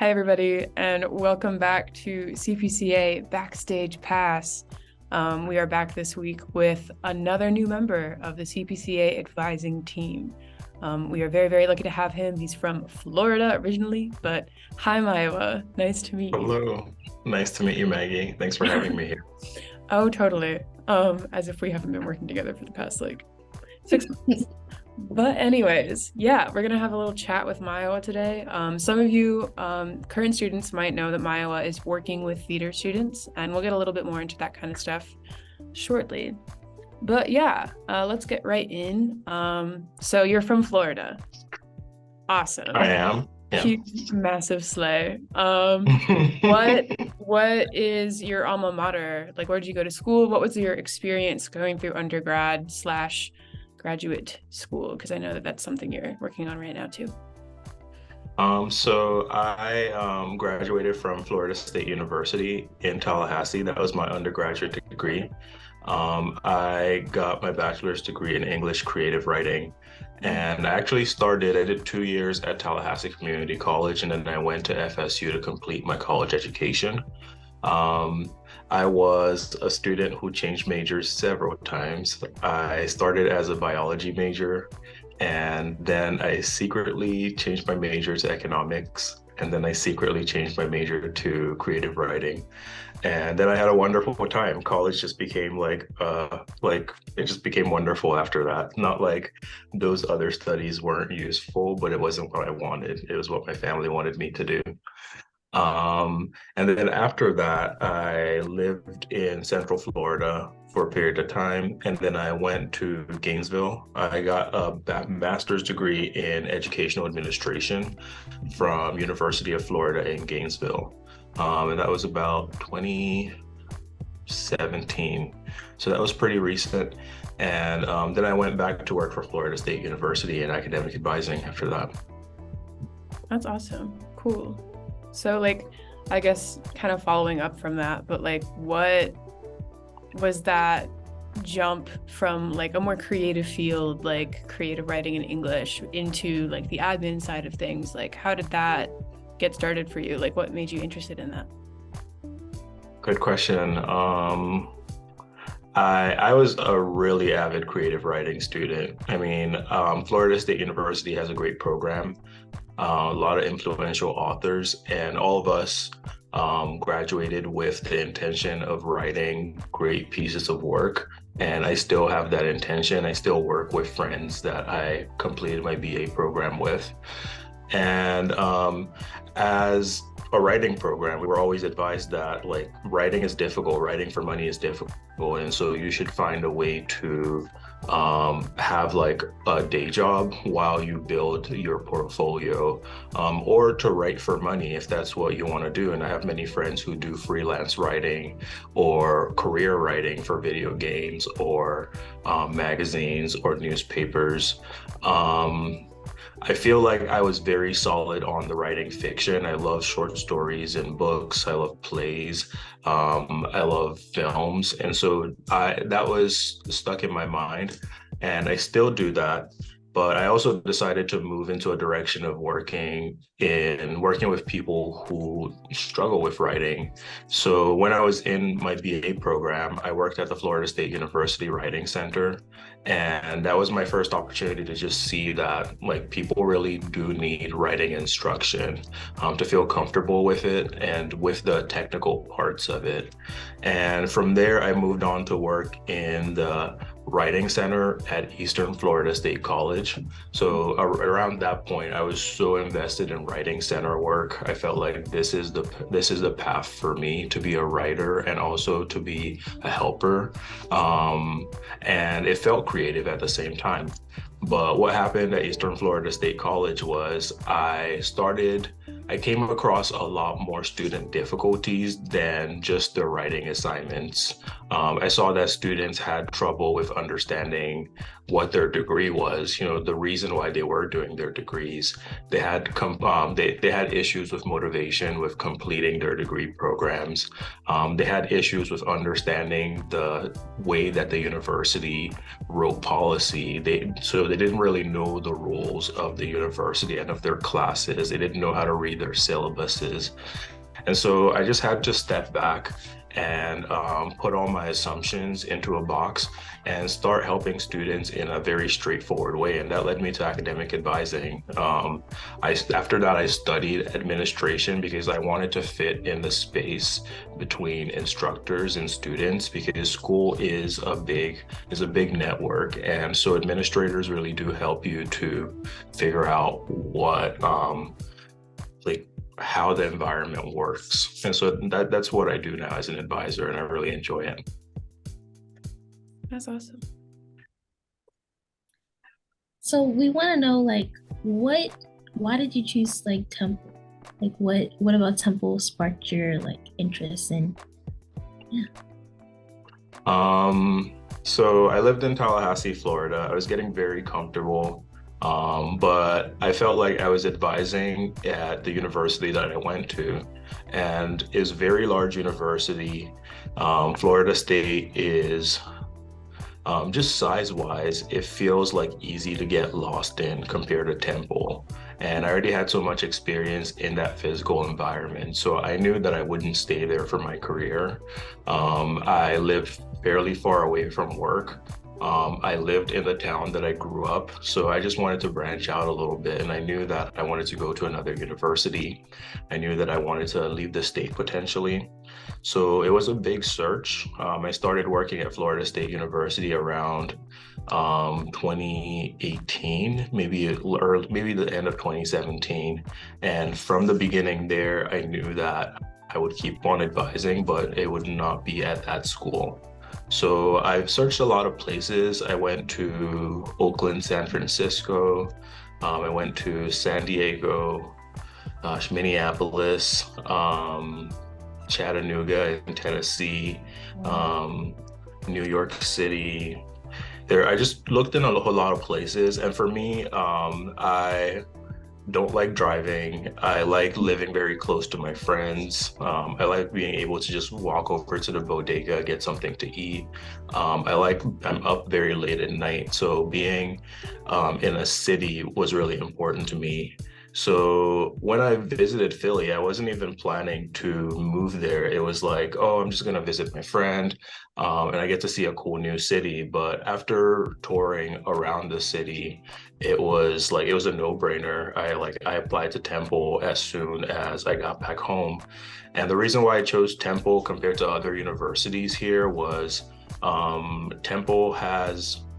Hi, everybody, and welcome back to CPCA Backstage Pass. We are back this week with another new member of the CPCA advising team. We are very, very lucky to have him. He's from Florida originally, but hi, Mayowa. Nice to meet you. Hello. Nice to meet you, Maggie. Thanks for having me here. Oh, totally. As if we haven't been working together for the past, 6 months. But anyways, yeah, we're gonna have a little chat with Mayowa today. Some of you current students might know that Mayowa is working with theater students, and we'll get a little bit more into that kind of stuff shortly. But yeah, let's get right in. So you're from Florida. Awesome. I am. Yeah. Huge, massive slay. What is your alma mater? Like, where did you go to school? What was your experience going through undergrad / graduate school? Because I know that that's something you're working on right now too. So I graduated from Florida State University in Tallahassee. That was my undergraduate degree. I got my bachelor's degree in English creative writing. And I did 2 years at Tallahassee Community College, and then I went to FSU to complete my college education. I was a student who changed majors several times. I started as a biology major, and then I secretly changed my major to economics, and then I secretly changed my major to creative writing. And then I had a wonderful time. College just became it just became wonderful after that. Not like those other studies weren't useful, but it wasn't what I wanted. It was what my family wanted me to do. And then after that, I lived in Central Florida for a period of time, and then I went to Gainesville. I got a master's degree in educational administration from University of Florida in Gainesville. And that was about 2017. So that was pretty recent. And then I went back to work for Florida State University in academic advising after that. That's awesome. Cool. So I guess kind of following up from that, but what was that jump from a more creative field, like creative writing in English, into the admin side of things? How did that get started for you? What made you interested in that? Good question. I was a really avid creative writing student. I mean, Florida State University has a great program, a lot of influential authors, and all of us graduated with the intention of writing great pieces of work. And I still have that intention. I still work with friends that I completed my BA program with. And as a writing program, we were always advised that writing is difficult, writing for money is difficult. And so you should find a way to have a day job while you build your portfolio, or to write for money if that's what you want to do. And I have many friends who do freelance writing or career writing for video games or magazines or newspapers. I feel like I was very solid on the writing fiction. I love short stories and books. I love plays. I love films. And so that was stuck in my mind, and I still do that. But I also decided to move into a direction of working with people who struggle with writing. So when I was in my BA program, I worked at the Florida State University Writing Center. And that was my first opportunity to just see that people really do need writing instruction to feel comfortable with it and with the technical parts of it. And from there, I moved on to work in the writing center at Eastern Florida State College. So around that point, I was so invested in writing center work. I felt like this is the path for me to be a writer and also to be a helper. And it felt creative at the same time. But what happened at Eastern Florida State College was I came across a lot more student difficulties than just the writing assignments. I saw that students had trouble with understanding what their degree was, the reason why they were doing their degrees. They had issues with motivation with completing their degree programs. They had issues with understanding the way that the university wrote policy. So they didn't really know the rules of the university and of their classes. They didn't know how to read their syllabuses. And so I just had to step back and put all my assumptions into a box and start helping students in a very straightforward way. And that led me to academic advising. After that, I studied administration because I wanted to fit in the space between instructors and students, because school is a big network. And so administrators really do help you to figure out what how the environment works. And so that's what I do now as an advisor, and I really enjoy it. That's awesome. So we want to know, like, why did you choose like Temple? Like what about Temple sparked your like interest in? Yeah. So I lived in Tallahassee, Florida. I was getting very comfortable. But I felt like I was advising at the university that I went to, and it's a very large university. Florida State is just size-wise, it feels like easy to get lost in compared to Temple. And I already had so much experience in that physical environment, so I knew that I wouldn't stay there for my career. I lived fairly far away from work. I lived in the town that I grew up, so I just wanted to branch out a little bit, and I knew that I wanted to go to another university. I knew that I wanted to leave the state potentially. So it was a big search. I started working at Florida State University around 2018, maybe the end of 2017. And from the beginning there, I knew that I would keep on advising, but it would not be at that school. So I've searched a lot of places. I went to Oakland, San Francisco. I went to San Diego, Minneapolis, Chattanooga in Tennessee, New York City. I just looked in a whole lot of places. And for me, I don't like driving. I like living very close to my friends. I like being able to just walk over to the bodega, get something to eat. I'm up very late at night, so being in a city was really important to me. So when I visited Philly, I wasn't even planning to move there. It was like, oh, I'm just gonna visit my friend, and I get to see a cool new city. But after touring around the city, it was a no-brainer. I applied to Temple as soon as I got back home. And the reason why I chose Temple compared to other universities here was Temple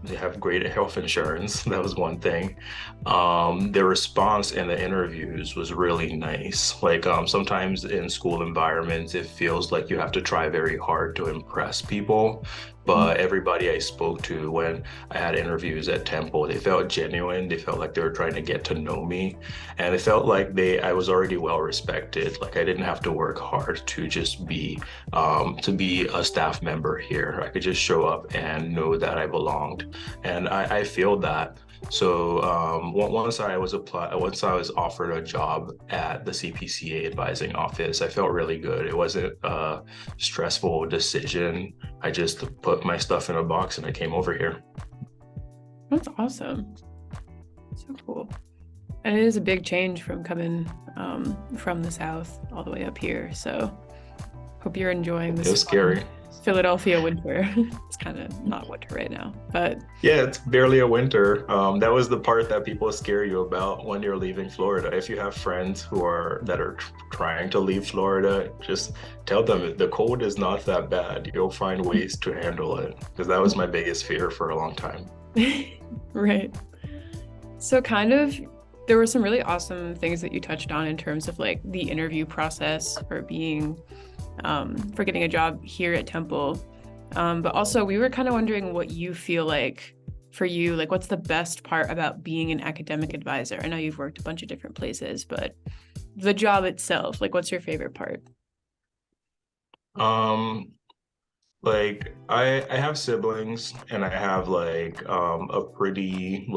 they have great health insurance. That was one thing. Their response in the interviews was really nice. Sometimes in school environments, it feels like you have to try very hard to impress people. But everybody I spoke to when I had interviews at Temple, they felt genuine. They felt like they were trying to get to know me. And it felt like I was already well respected. Like I didn't have to work hard to just be a staff member here. I could just show up and know that I belonged. And I feel that. So once I was offered a job at the CPCA advising office, I felt really good. It wasn't a stressful decision. I just put my stuff in a box and I came over here. That's awesome. So cool. And it is a big change from coming from the South all the way up here. So hope you're enjoying this. It was scary. Philadelphia winter. It's kind of not winter right now, but yeah, it's barely a winter. That was the part that people scare you about when you're leaving Florida. If you have friends that are trying to leave Florida, just tell them the cold is not that bad. You'll find ways to handle it, because that was my biggest fear for a long time. Right. So there were some really awesome things that you touched on in terms of like the interview process for getting a job here at Temple. But also we were kind of wondering what you feel like for you, like what's the best part about being an academic advisor? I know you've worked a bunch of different places, but the job itself, like what's your favorite part? I have siblings, and I have a pretty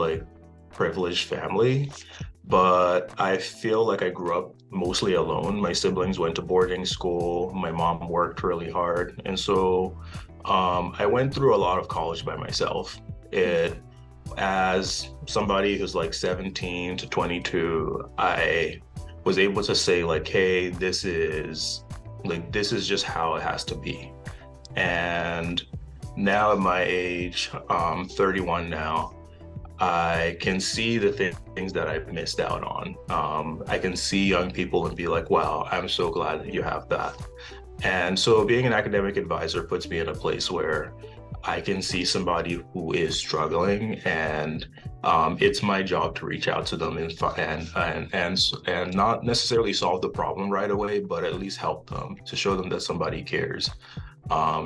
privileged family, but I feel like I grew up mostly alone. My siblings went to boarding school. My mom worked really hard. And so I went through a lot of college by myself. As somebody who's 17 to 22, I was able to say like, hey, this is just how it has to be. And now at my age, 31 now, I can see the things that I've missed out on. I can see young people and be like, wow, I'm so glad that you have that. And so being an academic advisor puts me in a place where I can see somebody who is struggling, and it's my job to reach out to them and not necessarily solve the problem right away, but at least help them, to show them that somebody cares.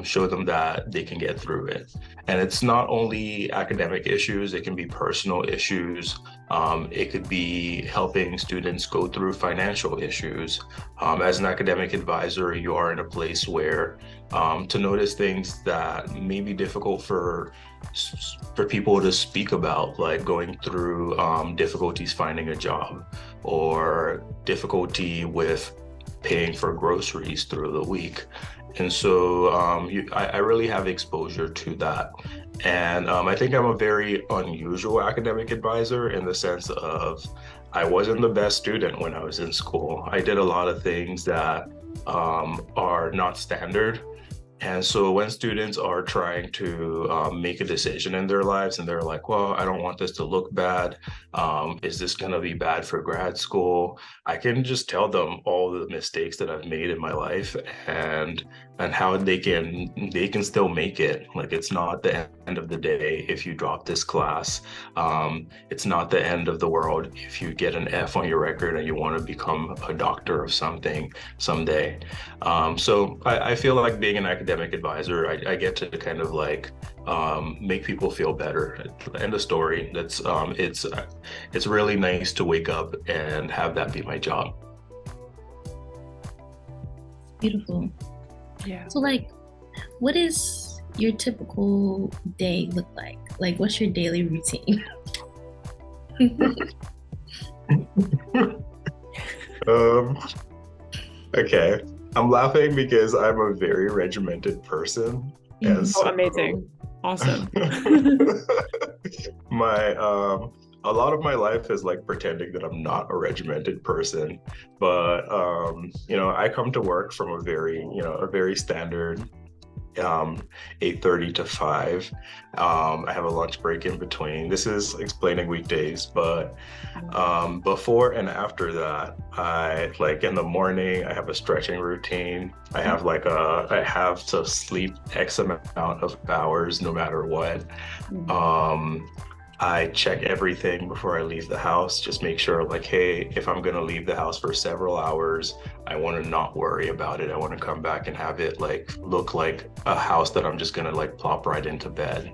Show them that they can get through it. And it's not only academic issues, it can be personal issues. It could be helping students go through financial issues. As an academic advisor, you are in a place where to notice things that may be difficult for people to speak about, like going through difficulties finding a job, or difficulty with paying for groceries through the week. And so I really have exposure to that. And I think I'm a very unusual academic advisor in the sense of I wasn't the best student when I was in school. I did a lot of things that are not standard. And so when students are trying to make a decision in their lives and they're like, well, I don't want this to look bad. Is this going to be bad for grad school? I can just tell them all the mistakes that I've made in my life and how they can still make it. Like, it's not the end of the day if you drop this class. It's not the end of the world if you get an F on your record and you want to become a doctor of something someday. So I feel like being an academic advisor, I get to kind of like make people feel better. End of story. That's it's really nice to wake up and have that be my job. Beautiful. Yeah. So like, what is your typical day look like? Like, what's your daily routine? Okay. I'm laughing because I'm a very regimented person. And Oh, amazing. Awesome. A lot of my life is like pretending that I'm not a regimented person, but I come to work from a very standard 8:30 to 5. I have a lunch break in between. This is explaining weekdays, but before and after that, I like in the morning, I have a stretching routine. I have to sleep X amount of hours no matter what. I check everything before I leave the house, just make sure like, hey, if I'm gonna leave the house for several hours, I wanna not worry about it. I wanna come back and have it like look like a house that I'm just gonna like plop right into bed.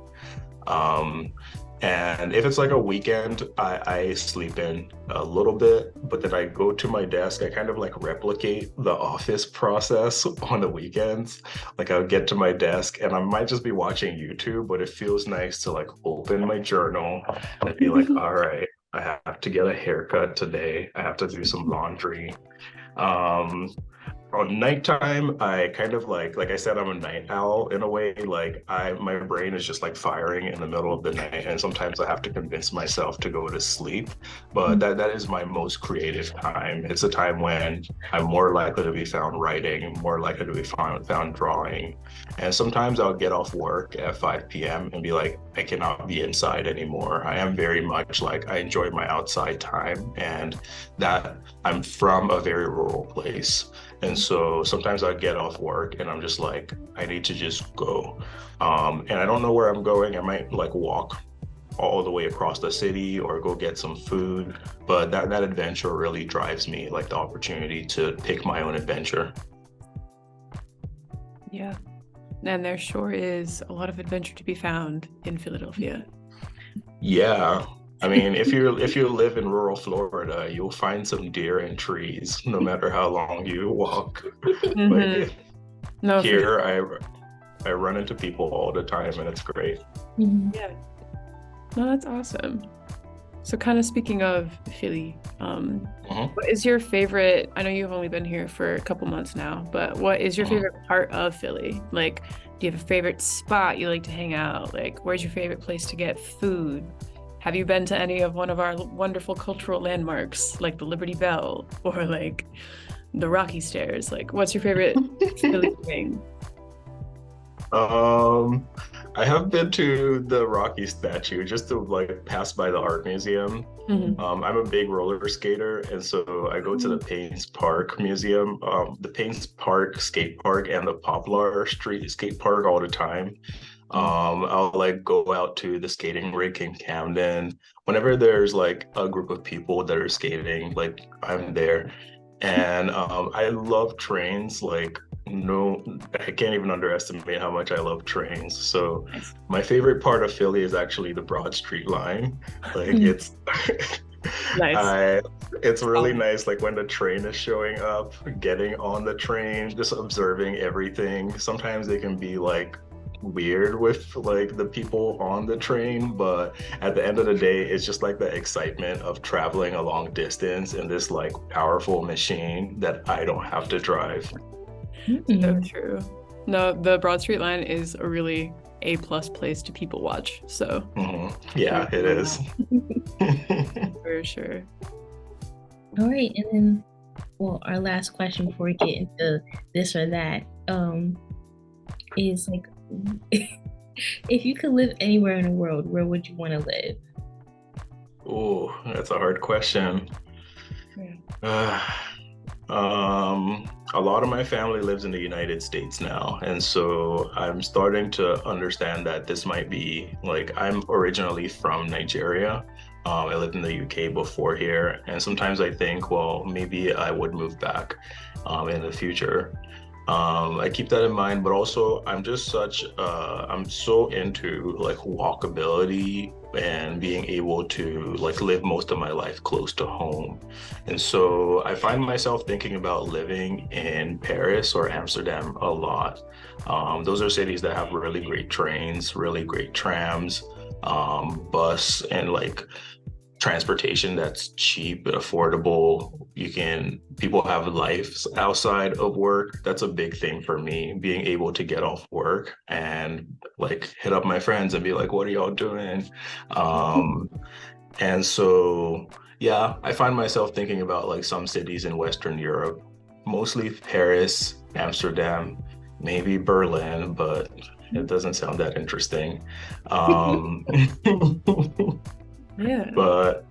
And if it's like a weekend, I sleep in a little bit, but then I go to my desk. I kind of like replicate the office process on the weekends. Like I'll get to my desk and I might just be watching YouTube, but it feels nice to like open my journal and be like, all right, I have to get a haircut today. I have to do some laundry. On nighttime, I kind of like I said, I'm a night owl in a way. Like my brain is just like firing in the middle of the night, and sometimes I have to convince myself to go to sleep. But that is my most creative time. It's a time when I'm more likely to be found writing, more likely to be found drawing. And sometimes I'll get off work at 5 p.m. and be like, I cannot be inside anymore. I am very much like I enjoy my outside time, and that I'm from a very rural place. And so sometimes I get off work and I'm just like, I need to just go. And I don't know where I'm going. I might like walk all the way across the city or go get some food. But that adventure really drives me, like the opportunity to pick my own adventure. Yeah. And there sure is a lot of adventure to be found in Philadelphia. Yeah. I mean, if you live in rural Florida, you'll find some deer and trees, no matter how long you walk. Mm-hmm. No, here, I run into people all the time, and it's great. Yeah. No, that's awesome. So kind of speaking of Philly, what is your favorite, I know you've only been here for a couple months now, but what is your favorite part of Philly? Like, do you have a favorite spot you like to hang out? Like, where's your favorite place to get food? have you been to any of one of our wonderful cultural landmarks, like the Liberty Bell or like the Rocky Stairs? Like, what's your favorite Philly thing? I have been to the Rocky statue just to like pass by the art museum. Mhm. I'm a big roller skater, and so I go to the Paynes Park Museum, the Paynes Park skate park, and the Poplar Street skate park all the time. I'll like go out to the skating rink in Camden. Whenever there's like a group of people that are skating, like I'm there. And I love trains. Like, no, I can't even underestimate how much I love trains. So my favorite part of Philly is actually the Broad Street line. Like it's Nice. it's really nice, like when the train is showing up, getting on the train, just observing everything. Sometimes they can be like weird with like the people on the train, but at the end of the day, it's just like the excitement of traveling a long distance in this like powerful machine that I don't have to drive. So true. No, the Broad Street line is a really A+ place to people watch. So Yeah, it is. for sure. All right, and then, well, our last question before we get into this or that, is like, if you could live anywhere in the world, where would you want to live? Oh, that's a hard question. A lot of my family lives in the United States now, and so I'm starting to understand that this might be like, I'm originally from Nigeria. I lived in the UK before here, and sometimes I think, well, maybe I would move back in the future. I keep that in mind, but also I'm so into like walkability and being able to like live most of my life close to home. And so I find myself thinking about living in Paris or Amsterdam a lot. Those are cities that have really great trains, really great trams, bus, and like transportation that's cheap and affordable. People have lives outside of work. That's a big thing for me, being able to get off work and like hit up my friends and be like, what are y'all doing? And so, yeah, I find myself thinking about like some cities in Western Europe, mostly Paris, Amsterdam, maybe Berlin, but it doesn't sound that interesting. Yeah. But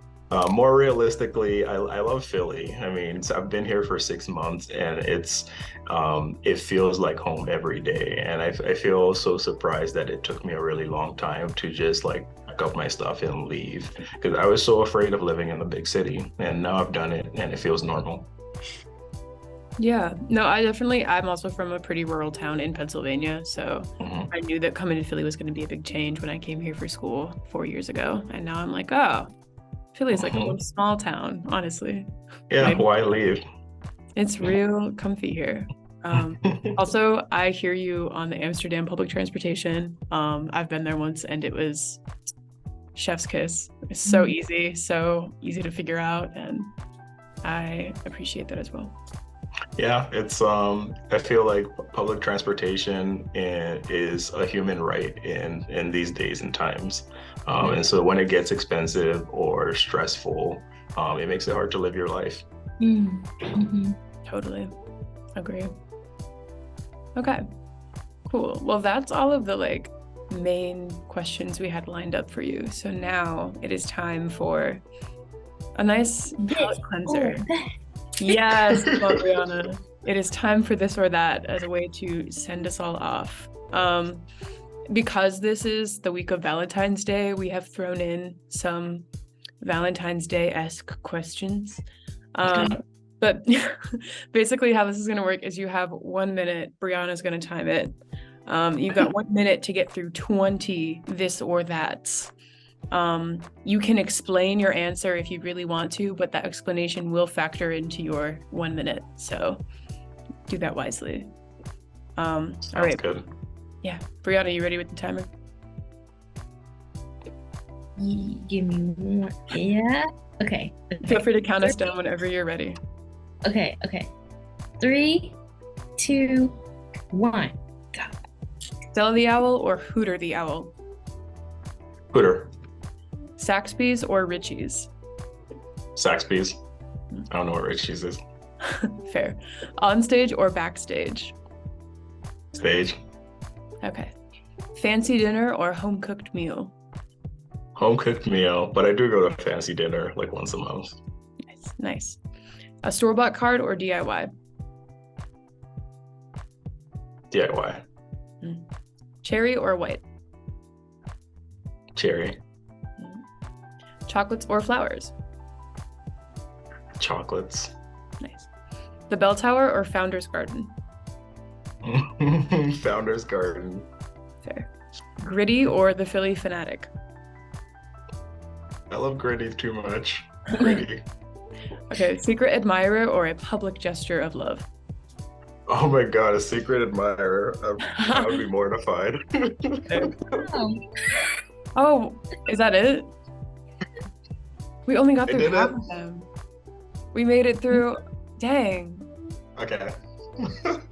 more realistically, I love Philly. I mean, I've been here for 6 months, and it feels like home every day. And I feel so surprised that it took me a really long time to just like pack up my stuff and leave, because I was so afraid of living in a big city, and now I've done it, and it feels normal. Yeah, no, I'm also from a pretty rural town in Pennsylvania, so I knew that coming to Philly was going to be a big change when I came here for school 4 years ago. And now I'm like, oh, Philly's like a little small town, honestly. Yeah, why leave? It's real comfy here. Also, I hear you on the Amsterdam public transportation. I've been there once, and it was chef's kiss. It's so easy to figure out, and I appreciate that as well. Yeah, it's I feel like public transportation is a human right in these days and times. And so when it gets expensive or stressful, it makes it hard to live your life. Totally agree. Okay, cool. Well, that's all of the like main questions we had lined up for you. So now it is time for a nice palate cleanser. Yes, Briana. It is time for this or that as a way to send us all off. Because this is the week of Valentine's Day, we have thrown in some Valentine's Day-esque questions. But basically how this is going to work is you have 1 minute. Brianna's going to time it. You've got 1 minute to get through 20 this or that's. You can explain your answer if you really want to, but that explanation will factor into your 1 minute. So do that wisely. All right. Good. Yeah. Briana, you ready with the timer? Give me one. Yeah. Okay. Feel free to count us down whenever you're ready. Okay. 3, 2, 1. Go. Stella the Owl or Hooter the Owl? Hooter. Saxby's or Richie's? Saxby's. I don't know what Richie's is. Fair. On stage or backstage? Stage. Okay. Fancy dinner or home cooked meal? Home cooked meal, but I do go to fancy dinner like once a month. Nice. A store-bought card or DIY? DIY. Cherry or white? Cherry. Chocolates or flowers? Chocolates. Nice. The bell tower or Founder's Garden? Founder's Garden. Fair. Gritty or the Philly Fanatic? I love Gritty too much. Gritty. Okay, secret admirer or a public gesture of love? Oh my god, a secret admirer. I would be mortified. Oh, is that it? We only got I through did half it. of them. We made it through. Dang. Okay.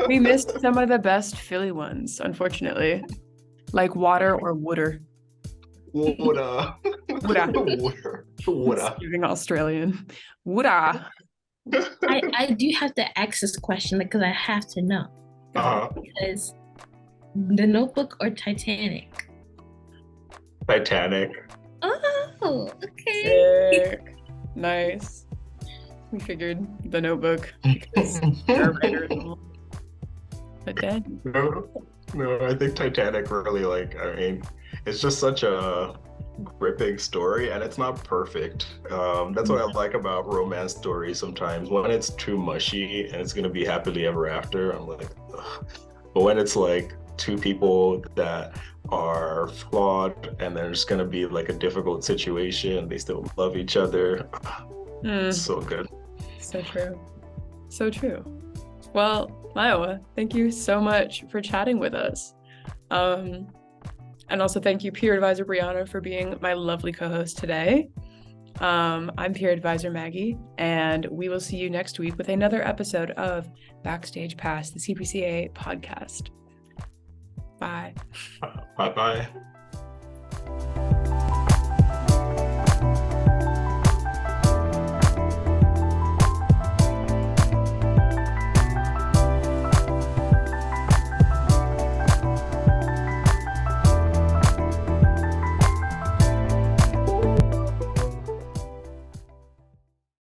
We missed some of the best Philly ones, unfortunately. Like water or wooder. Woulda. Woulda. Woulda. Giving Australian. Woulda. I do have to ask this question because I have to know. Because The Notebook or Titanic? Titanic. Oh, okay. Sick. Nice. We figured The Notebook because you're a writer. But dang. No, I think Titanic really it's just such a gripping story, and it's not perfect. That's what I like about romance stories sometimes. When it's too mushy and it's gonna be happily ever after, I'm like, ugh. But when it's like two people that are flawed and there's gonna be like a difficult situation, they still love each other. It's so good. So true. So true. Well, Mayowa, thank you so much for chatting with us. And also thank you, peer advisor Briana, for being my lovely co-host today. I'm peer advisor Maggie, and we will see you next week with another episode of Backstage Pass, the CPCA podcast. Bye. Bye-bye.